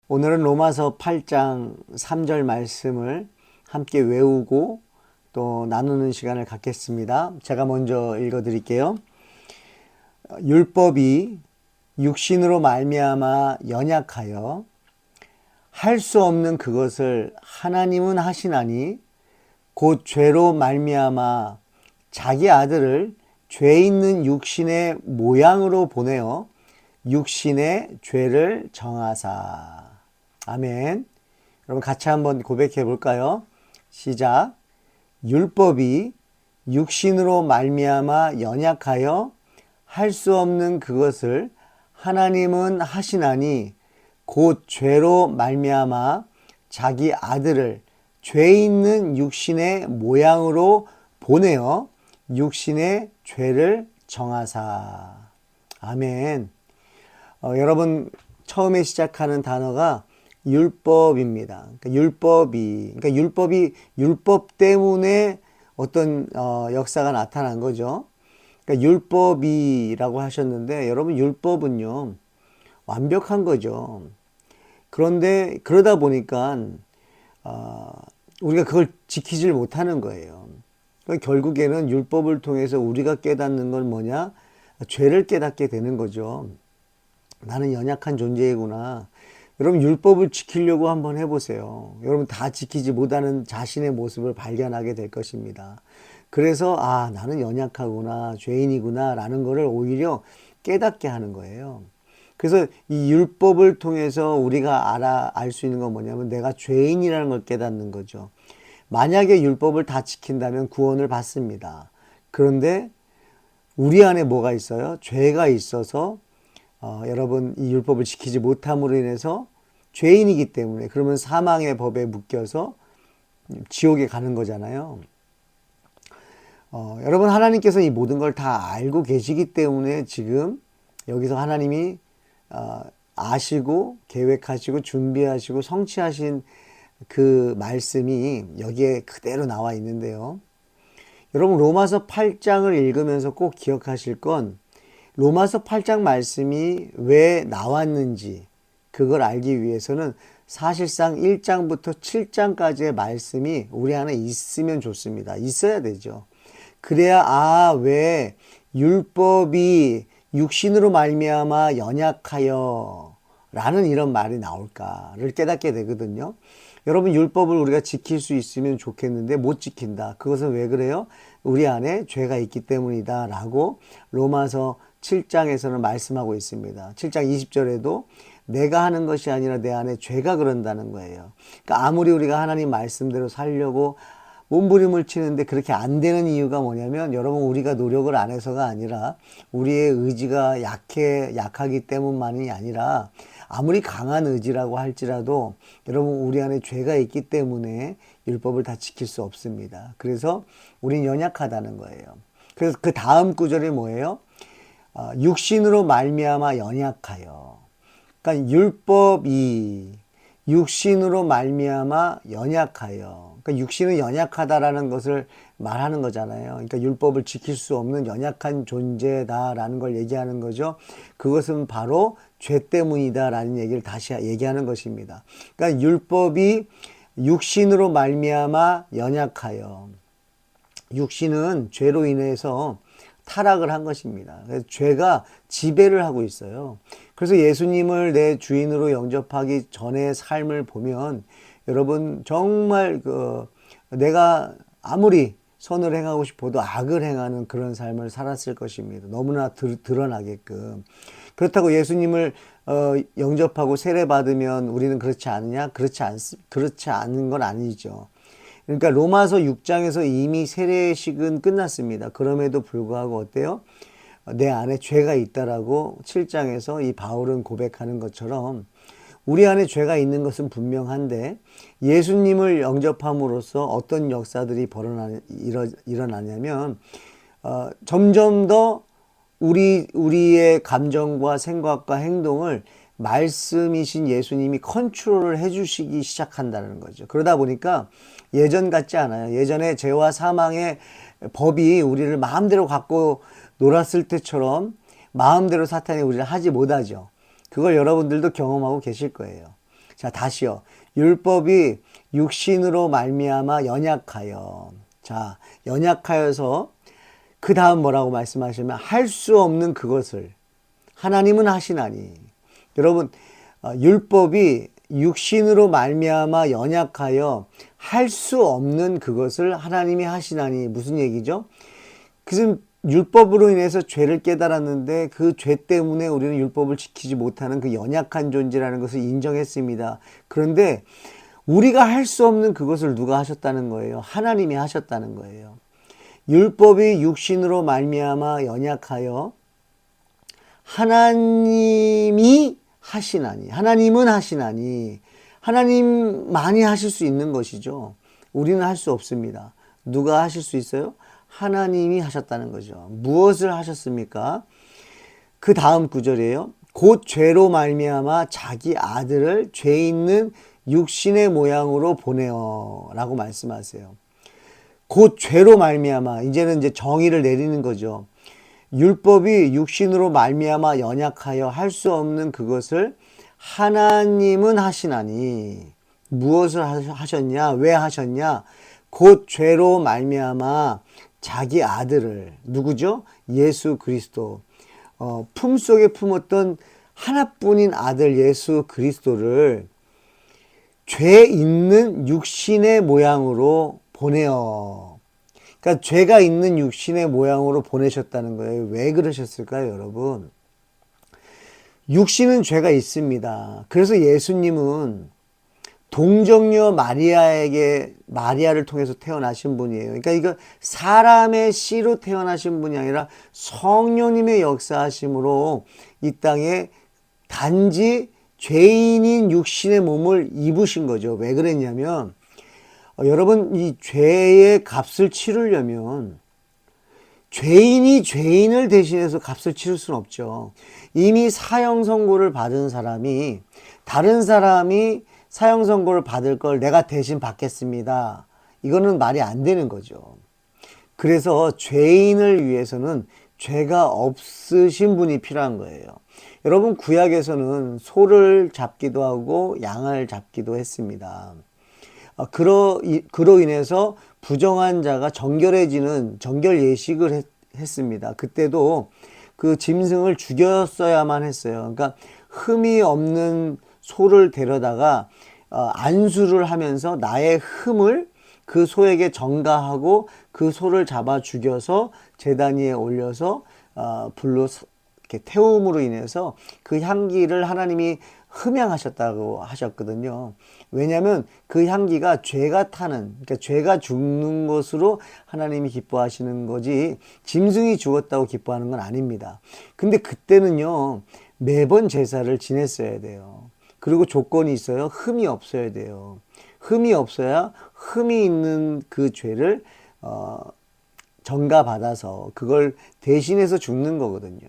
오늘은 로마서 8장 3절 말씀을 함께 외우고 또 나누는 시간을 갖겠습니다. 제가 먼저 읽어드릴게요. 율법이 육신으로 말미암아 연약하여 할 수 없는 그것을 하나님은 하시나니 곧 죄로 말미암아 자기 아들을 죄 있는 육신의 모양으로 보내어 육신의 죄를 정하사. 아멘. 여러분 같이 한번 고백해 볼까요? 시작. 율법이 육신으로 말미암아 연약하여 할 수 없는 그것을 하나님은 하시나니 곧 죄로 말미암아 자기 아들을 죄 있는 육신의 모양으로 보내어 육신의 죄를 정하사. 아멘. 여러분 처음에 시작하는 단어가 율법입니다. 그러니까 율법 때문에 어떤 역사가 나타난 거죠. 그러니까 율법이라고 하셨는데 여러분 율법은요 완벽한 거죠. 그런데 그러다 보니까 우리가 그걸 지키질 못하는 거예요. 그러니까 결국에는 율법을 통해서 우리가 깨닫는 건 뭐냐? 죄를 깨닫게 되는 거죠. 나는 연약한 존재이구나. 여러분 율법을 지키려고 한번 해보세요. 여러분 다 지키지 못하는 자신의 모습을 발견하게 될 것입니다. 그래서 나는 연약하구나, 죄인이구나 라는 것을 오히려 깨닫게 하는 거예요. 그래서 이 율법을 통해서 우리가 알 수 있는 건 뭐냐면 내가 죄인이라는 걸 깨닫는 거죠. 만약에 율법을 다 지킨다면 구원을 받습니다. 그런데 우리 안에 뭐가 있어요? 죄가 있어서 여러분 이 율법을 지키지 못함으로 인해서 죄인이기 때문에 그러면 사망의 법에 묶여서 지옥에 가는 거잖아요. 여러분 하나님께서 이 모든 걸 다 알고 계시기 때문에 지금 여기서 하나님이 아시고 계획하시고 준비하시고 성취하신 그 말씀이 여기에 그대로 나와 있는데요. 여러분 로마서 8장을 읽으면서 꼭 기억하실 건 로마서 8장 말씀이 왜 나왔는지 그걸 알기 위해서는 사실상 1장부터 7장까지의 말씀이 우리 안에 있으면 좋습니다. 있어야 되죠. 그래야 왜 율법이 육신으로 말미암아 연약하여 라는 이런 말이 나올까를 깨닫게 되거든요. 여러분 율법을 우리가 지킬 수 있으면 좋겠는데 못 지킨다. 그것은 왜 그래요? 우리 안에 죄가 있기 때문이다 라고 로마서 7장에서는 말씀하고 있습니다. 7장 20절에도 내가 하는 것이 아니라 내 안에 죄가 그런다는 거예요. 그러니까 아무리 우리가 하나님 말씀대로 살려고 몸부림을 치는데 그렇게 안 되는 이유가 뭐냐면 여러분 우리가 노력을 안 해서가 아니라 우리의 의지가 약하기 때문만이 아니라 아무리 강한 의지라고 할지라도 여러분 우리 안에 죄가 있기 때문에 율법을 다 지킬 수 없습니다. 그래서 우린 연약하다는 거예요. 그래서 그 다음 구절이 뭐예요? 육신으로 말미암아 연약하여. 그러니까 율법이 육신으로 말미암아 연약하여. 그러니까 육신은 연약하다라는 것을 말하는 거잖아요. 그러니까 율법을 지킬 수 없는 연약한 존재다라는 걸 얘기하는 거죠. 그것은 바로 죄 때문이다라는 얘기를 다시 얘기하는 것입니다. 그러니까 율법이 육신으로 말미암아 연약하여. 육신은 죄로 인해서 타락을 한 것입니다. 그래서 죄가 지배를 하고 있어요. 그래서 예수님을 내 주인으로 영접하기 전의 삶을 보면 여러분 정말 내가 아무리 선을 행하고 싶어도 악을 행하는 그런 삶을 살았을 것입니다. 너무나 드러나게끔. 그렇다고 예수님을 영접하고 세례받으면 우리는 그렇지 않느냐? 그렇지 않은 건 아니죠. 그러니까 로마서 6장에서 이미 세례식은 끝났습니다. 그럼에도 불구하고 어때요? 내 안에 죄가 있다라고 7장에서 이 바울은 고백하는 것처럼 우리 안에 죄가 있는 것은 분명한데 예수님을 영접함으로써 어떤 역사들이 일어나냐면 점점 더 우리의 감정과 생각과 행동을 말씀이신 예수님이 컨트롤을 해주시기 시작한다는 거죠. 그러다 보니까 예전 같지 않아요. 예전에 죄와 사망의 법이 우리를 마음대로 갖고 놀았을 때처럼 마음대로 사탄이 우리를 하지 못하죠. 그걸 여러분들도 경험하고 계실 거예요. 자, 다시요. 율법이 육신으로 말미암아 연약하여. 자, 연약하여서 그 다음 뭐라고 말씀하시면 할 수 없는 그것을 하나님은 하시나니. 여러분, 율법이 육신으로 말미암아 연약하여 할 수 없는 그것을 하나님이 하시나니. 무슨 얘기죠? 그것은 율법으로 인해서 죄를 깨달았는데 그 죄 때문에 우리는 율법을 지키지 못하는 그 연약한 존재라는 것을 인정했습니다. 그런데 우리가 할 수 없는 그것을 누가 하셨다는 거예요? 하나님이 하셨다는 거예요. 율법이 육신으로 말미암아 연약하여 하나님이 하시나니. 하나님은 하시나니. 하나님만이 하실 수 있는 것이죠. 우리는 할 수 없습니다. 누가 하실 수 있어요? 하나님이 하셨다는 거죠. 무엇을 하셨습니까? 그 다음 구절이에요. 곧 죄로 말미암아 자기 아들을 죄 있는 육신의 모양으로 보내어 라고 말씀하세요. 곧 죄로 말미암아, 이제는 이제 정의를 내리는 거죠. 율법이 육신으로 말미암아 연약하여 할 수 없는 그것을 하나님은 하시나니. 무엇을 하셨냐? 왜 하셨냐? 곧 죄로 말미암아 자기 아들을, 누구죠? 예수 그리스도, 품속에 품었던 하나뿐인 아들 예수 그리스도를 죄 있는 육신의 모양으로 보내어. 그러니까 죄가 있는 육신의 모양으로 보내셨다는 거예요. 왜 그러셨을까요, 여러분? 육신은 죄가 있습니다. 그래서 예수님은 동정녀 마리아를 통해서 태어나신 분이에요. 그러니까 이거 사람의 씨로 태어나신 분이 아니라 성령님의 역사하심으로 이 땅에 단지 죄인인 육신의 몸을 입으신 거죠. 왜 그랬냐면 여러분, 이 죄의 값을 치르려면 죄인이 죄인을 대신해서 값을 치를 수는 없죠. 이미 사형 선고를 받은 사람이 다른 사람이 사형 선고를 받을 걸 내가 대신 받겠습니다. 이거는 말이 안 되는 거죠. 그래서 죄인을 위해서는 죄가 없으신 분이 필요한 거예요. 여러분, 구약에서는 소를 잡기도 하고 양을 잡기도 했습니다. 그로 인해서 부정한 자가 정결해지는 정결 예식을 했습니다. 그때도 그 짐승을 죽였어야만 했어요. 그러니까 흠이 없는 소를 데려다가 안수를 하면서 나의 흠을 그 소에게 전가하고 그 소를 잡아 죽여서 제단 위에 올려서 불로 이렇게 태움으로 인해서 그 향기를 하나님이 흠양하셨다고 하셨거든요. 왜냐하면 그 향기가 죄가 타는, 그러니까 죄가 죽는 것으로 하나님이 기뻐하시는 거지 짐승이 죽었다고 기뻐하는 건 아닙니다. 근데 그때는요, 매번 제사를 지냈어야 돼요. 그리고 조건이 있어요. 흠이 없어야 돼요. 흠이 없어야 흠이 있는 그 죄를 전가받아서 그걸 대신해서 죽는 거거든요.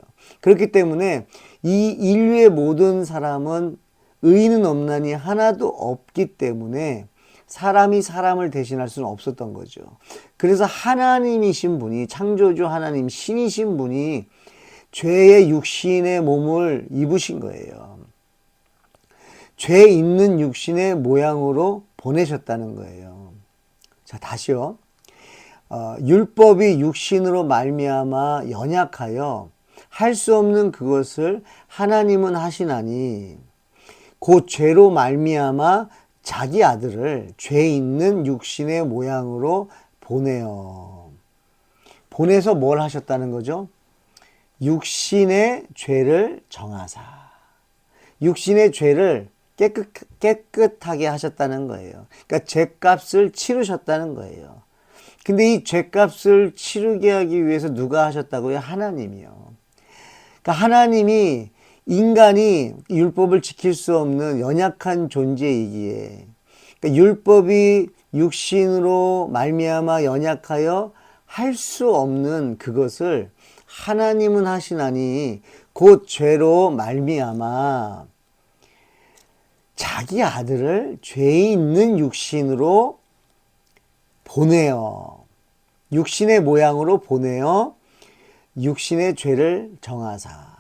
그렇기 때문에 이 인류의 모든 사람은 의인은 없나니 하나도 없기 때문에 사람이 사람을 대신할 수는 없었던 거죠. 그래서 하나님이신 분이, 창조주 하나님, 신이신 분이 죄의 육신의 몸을 입으신 거예요. 죄 있는 육신의 모양으로 보내셨다는 거예요. 자, 다시요. 율법이 육신으로 말미암아 연약하여 할 수 없는 그것을 하나님은 하시나니 곧 죄로 말미암아 자기 아들을 죄 있는 육신의 모양으로 보내서 뭘 하셨다는 거죠? 육신의 죄를 정하사. 육신의 죄를 깨끗하게 하셨다는 거예요. 그러니까 죄값을 치르셨다는 거예요. 근데 이 죄값을 치르게 하기 위해서 누가 하셨다고요? 하나님이요. 그러니까 하나님이 인간이 율법을 지킬 수 없는 연약한 존재이기에, 그러니까 율법이 육신으로 말미암아 연약하여 할 수 없는 그것을 하나님은 하시나니 곧 죄로 말미암아 자기 아들을 죄 있는 육신으로 보내어, 육신의 모양으로 보내어 육신의 죄를 정하사.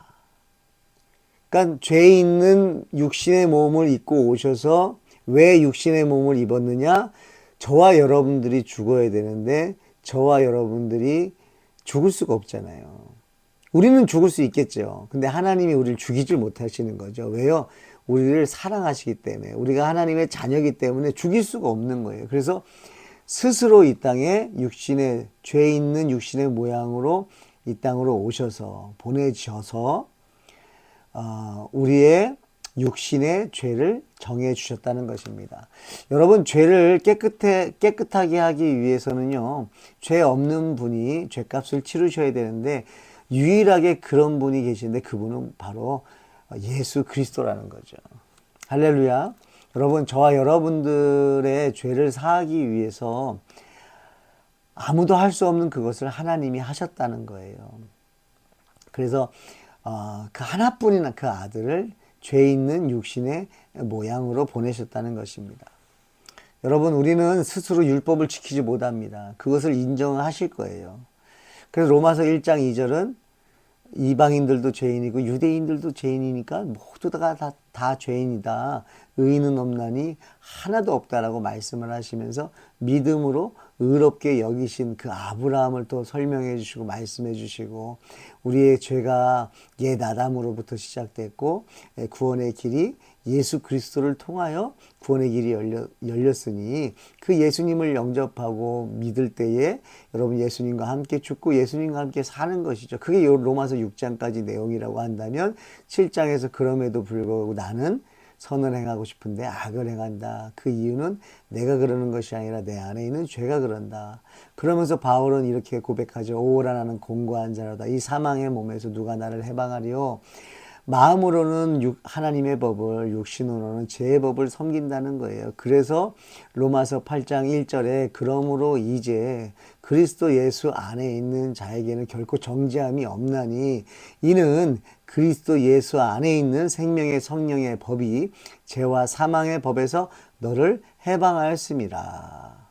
그러니까 죄 있는 육신의 몸을 입고 오셔서 왜 육신의 몸을 입었느냐? 저와 여러분들이 죽어야 되는데 저와 여러분들이 죽을 수가 없잖아요. 우리는 죽을 수 있겠죠. 근데 하나님이 우리를 죽이질 못하시는 거죠. 왜요? 우리를 사랑하시기 때문에, 우리가 하나님의 자녀이기 때문에 죽일 수가 없는 거예요. 그래서 스스로 이 땅에 육신의, 죄 있는 육신의 모양으로 이 땅으로 오셔서, 보내주셔서 우리의 육신의 죄를 정해 주셨다는 것입니다. 여러분, 죄를 깨끗하게 하기 위해서는요, 죄 없는 분이 죄값을 치르셔야 되는데, 유일하게 그런 분이 계신데, 그분은 바로 예수 그리스도라는 거죠. 할렐루야. 여러분, 저와 여러분들의 죄를 사하기 위해서 아무도 할 수 없는 그것을 하나님이 하셨다는 거예요. 그래서 그 하나뿐인 그 아들을 죄 있는 육신의 모양으로 보내셨다는 것입니다. 여러분, 우리는 스스로 율법을 지키지 못합니다. 그것을 인정하실 거예요. 그래서 로마서 1장 2절은 이방인들도 죄인이고 유대인들도 죄인이니까 모두 다 죄인이다. 의인은 없나니 하나도 없다라고 말씀을 하시면서 믿음으로 의롭게 여기신 그 아브라함을 또 설명해 주시고 말씀해 주시고, 우리의 죄가 옛 아담으로부터 시작됐고 구원의 길이 예수 그리스도를 통하여 구원의 길이 열렸으니, 그 예수님을 영접하고 믿을 때에 여러분 예수님과 함께 죽고 예수님과 함께 사는 것이죠. 그게 로마서 6장까지 내용이라고 한다면, 7장에서 그럼에도 불구하고 나는 선을 행하고 싶은데 악을 행한다. 그 이유는 내가 그러는 것이 아니라 내 안에 있는 죄가 그런다. 그러면서 바울은 이렇게 고백하죠. 오라 나는 공고한 자로다. 이 사망의 몸에서 누가 나를 해방하리요. 마음으로는 하나님의 법을, 육신으로는 죄의 법을 섬긴다는 거예요. 그래서 로마서 8장 1절에 그러므로 이제 그리스도 예수 안에 있는 자에게는 결코 정죄함이 없나니, 이는 그리스도 예수 안에 있는 생명의 성령의 법이 죄와 사망의 법에서 너를 해방하였습니다.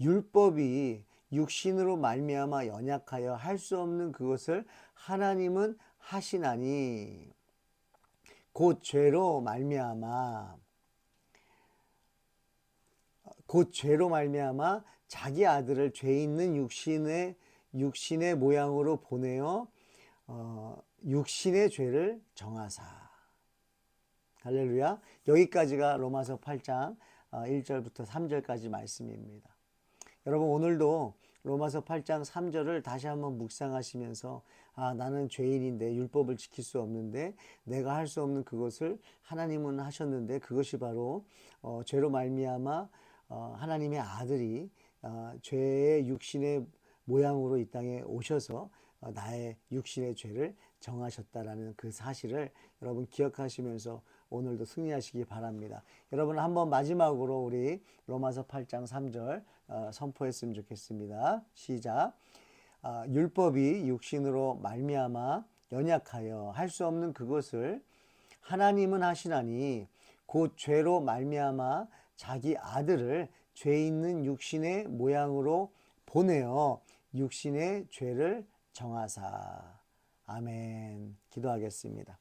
율법이 육신으로 말미암아 연약하여 할 수 없는 그것을 하나님은 하시나니, 곧 죄로 말미암아 자기 아들을 죄 있는 육신의 모양으로 보내어 육신의 죄를 정하사. 할렐루야. 여기까지가 로마서 8장 1절부터 3절까지 말씀입니다. 여러분, 오늘도 로마서 8장 3절을 다시 한번 묵상하시면서, 나는 죄인인데 율법을 지킬 수 없는데 내가 할 수 없는 그것을 하나님은 하셨는데, 그것이 바로 죄로 말미암아 하나님의 아들이 죄의 육신의 모양으로 이 땅에 오셔서 나의 육신의 죄를 정하셨다라는 그 사실을 여러분 기억하시면서 오늘도 승리하시기 바랍니다. 여러분, 한번 마지막으로 우리 로마서 8장 3절 선포했으면 좋겠습니다. 시작. 율법이 육신으로 말미암아 연약하여 할 수 없는 그것을 하나님은 하시나니, 곧 죄로 말미암아 자기 아들을 죄 있는 육신의 모양으로 보내어 육신의 죄를 정하사. 아멘. 기도하겠습니다.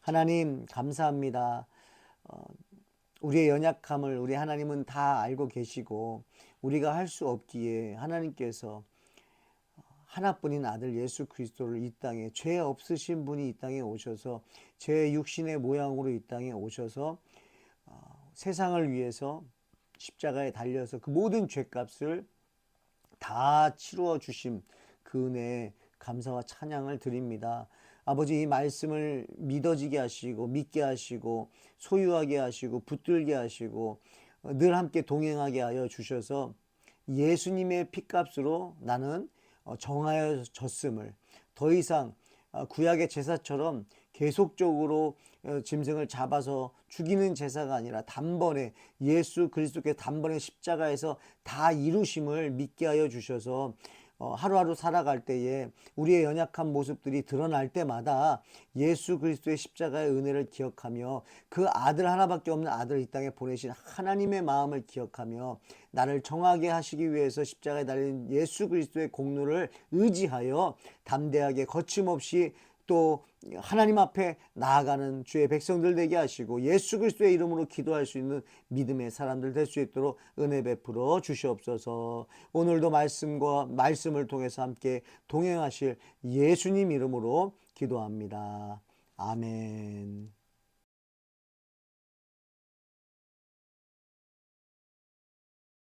하나님, 감사합니다. 우리의 연약함을 우리 하나님은 다 알고 계시고, 우리가 할 수 없기에 하나님께서 하나뿐인 아들 예수 그리스도를 이 땅에, 죄 없으신 분이 이 땅에 오셔서 죄 육신의 모양으로 이 땅에 오셔서 세상을 위해서 십자가에 달려서 그 모든 죄값을 다 치루어 주심, 그 은혜에 감사와 찬양을 드립니다. 아버지, 이 말씀을 믿어지게 하시고 믿게 하시고 소유하게 하시고 붙들게 하시고 늘 함께 동행하게 하여 주셔서 예수님의 피값으로 나는 정하여졌음을, 더 이상 구약의 제사처럼 계속적으로 짐승을 잡아서 죽이는 제사가 아니라 단번에 예수 그리스도께 단번에 십자가에서 다 이루심을 믿게 하여 주셔서 하루하루 살아갈 때에 우리의 연약한 모습들이 드러날 때마다 예수 그리스도의 십자가의 은혜를 기억하며, 그 아들 하나밖에 없는 아들을 이 땅에 보내신 하나님의 마음을 기억하며, 나를 정하게 하시기 위해서 십자가에 달린 예수 그리스도의 공로를 의지하여 담대하게 거침없이 또 하나님 앞에 나아가는 주의 백성들 되게 하시고 예수 그리스도의 이름으로 기도할 수 있는 믿음의 사람들 될 수 있도록 은혜 베풀어 주시옵소서. 오늘도 말씀을 통해서 함께 동행하실 예수님 이름으로 기도합니다. 아멘.